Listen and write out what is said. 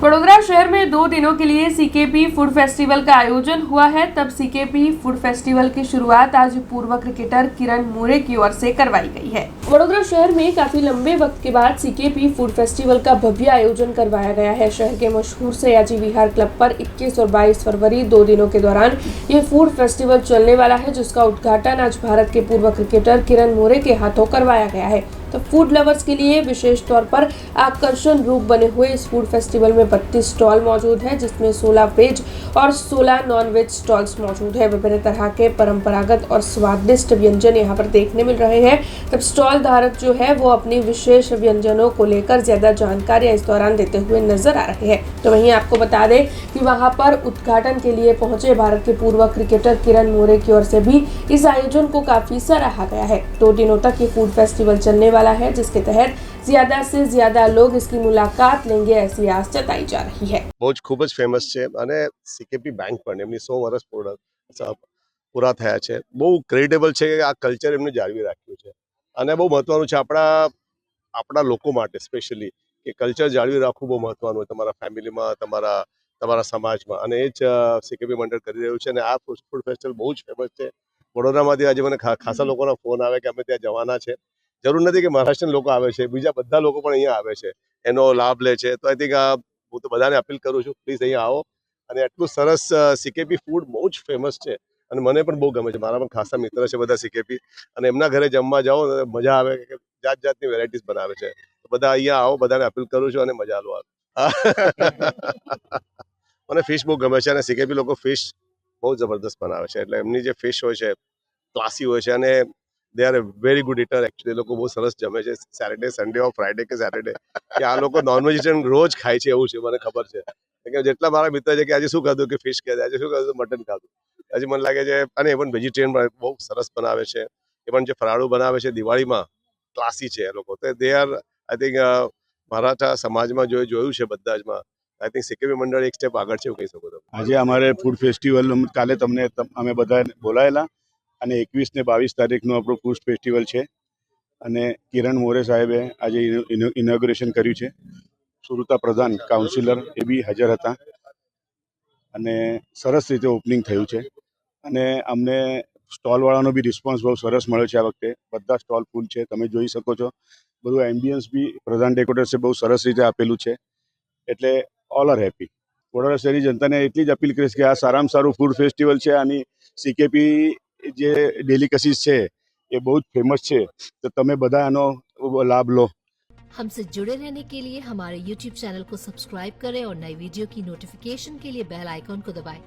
वडोदरा शहर में 2 दिनों के लिए सीकेपी फूड फेस्टिवल का आयोजन हुआ है। तब सीकेपी फूड फेस्टिवल की शुरुआत आज पूर्व क्रिकेटर किरण मोरे की ओर से करवाई गई है। वडोदरा शहर में काफी लंबे वक्त के बाद सीकेपी फूड फेस्टिवल का भव्य आयोजन करवाया गया है। शहर के मशहूर सयाजी विहार क्लब पर 21 और 22 फरवरी 2 दिनों के दौरान ये फूड फेस्टिवल चलने वाला है, जिसका उद्घाटन आज भारत के पूर्व क्रिकेटर किरण मोरे के हाथों करवाया गया है। तो फूड लवर्स के लिए विशेष तौर पर आकर्षण रूप बने हुए इस फूड फेस्टिवल में 32 स्टॉल मौजूद है, जिसमें 16 वेज और 16 नॉन वेज स्टॉल्स मौजूद है। विभिन्न तरह के परंपरागत और स्वादिष्ट व्यंजन यहाँ पर देखने मिल रहे हैं। तब स्टॉल धारक जो है वो अपनी विशेष व्यंजनों को लेकर ज्यादा जानकारियां इस दौरान देते हुए नजर आ रहे हैं। तो वहीं आपको बता दें कि वहां पर उद्घाटन के लिए पहुंचे भारत के पूर्व क्रिकेटर किरण मोरे की ओर से भी इस आयोजन को काफी सराहा गया है। 2 दिनों तक ये फूड फेस्टिवल चलने वाला है, जिसके तहत ज्यादा से ज्यादा लोग इसकी मुलाकात लेंगे, ऐसी आस जताई जा रही है। બહુ જ ખૂબ જ ફેમસ છે અને સીકેપી બેંક પણ એમની 100 વર્ષ પૂરા થયા છે. બહુ ક્રેડિટેબલ છે કે આ કલ્ચર એમને જાળવી રાખ્યું છે અને બહુ મહત્વનું છે આપણા લોકો માટે સ્પેશિયલી કે કલ્ચર જાળવી રાખવું બહુ મહત્વનું હોય તમારા ફેમિલીમાં, તમારા સમાજમાં, અને એ જ સીકેપી મંડળ કરી રહ્યું છે. અને આ ફૂડ ફેસ્ટિવલ બહુ જ ફેમસ છે. વડોદરામાંથી આજે મને ખાસા લોકોના ફોન આવે કે અમે ત્યાં જવાના છે. જરૂર નથી કે મહારાષ્ટ્રના લોકો આવે છે, બીજા બધા લોકો પણ અહીંયા આવે છે, એનો લાભ લે છે. તો આઈ થિંક હું તો બધાને અપીલ કરું છું, પ્લીઝ અહીંયા આવો. અને એટલું સરસ સીકેપી ફૂડ બહુ જ ફેમસ છે અને મને પણ બહુ ગમે છે. મારા પણ ખાસા મિત્ર છે બધા સીકેપી, અને એમના ઘરે જમવા જાઓ મજા આવે કે જાત જાતની વેરાયટીઝ બનાવે છે. તો બધા અહીંયા આવો, બધાને અપીલ કરું છું અને મજા લો. મને ફિશ બહુ ગમે છે અને સીકેપી લોકો ફિશ બહુ જબરદસ્ત બનાવે છે. એટલે એમની જે ફિશ હોય છે ક્લાસી હોય છે અને they are very good eater. Actually લોકો બહુ સરસ જમે છે. સેટરડે, સન્ડે ઓર ફ્રાઈડે કે સેટરડે કે આ લોકો નોન વેજીટેરિયન રોજ ખાય છે એવું છે, મને ખબર છે. કે જેટલા મારા મિત્ર છે કે આજે શું ખાધું, કે ફિશ ખાધું, આજે શું ખાધું, મટન ખાધું. હજી મને લાગે છે, અને એ પણ વેજીટેરિયન બહુ સરસ બનાવે છે. એ પણ જે ફરાળું બનાવે છે દિવાળીમાં, ક્લાસી છે એ લોકો. તો they are I think Maratha સમાજમાં જોયું છે બધા જમાં. આઈ થિંક સીકેપી મંડળ એક સ્ટેપ આગળ છે એવું કહી શકો તમે. આજે અમારે ફૂડ ફેસ્ટિવલ કાલે અમે બધા બોલાયેલા, અને 21 ને 22 તારીખનું આપણું ફૂડ ફેસ્ટિવલ છે. અને કિરણ મોરે સાહેબે આજે ઇનોગ્રેશન કર્યું છે. સુરતા પ્રધાન કાઉન્સિલર એ બી હાજર હતા અને સરસ રીતે ઓપનિંગ થયું છે. અને અમને સ્ટોલવાળાનો બી રિસ્પોન્સ બહુ સરસ મળ્યો છે. આ વખતે બધા સ્ટોલ ફૂલ છે, તમે જોઈ શકો છો. બધું એમ્બિયન્સ બી પ્રધાન ડેકોરેટર્સે બહુ સરસ રીતે આપેલું છે. એટલે ઓલ આર હેપી. વડોદરા શહેરી જનતાને એટલી જ અપીલ કરીશ કે આ સારામાં સારું ફૂડ ફેસ્ટિવલ છે. આની સીકેપી જે ડેલિકસીસ છે એ બહુ જ फेमस છે. તો તમે બધા આનો લાભ લો. हमसे जुड़े रहने के लिए हमारे YouTube चैनल को सब्सक्राइब करें और नई वीडियो की नोटिफिकेशन के लिए बेल आइकॉन को दबाएं।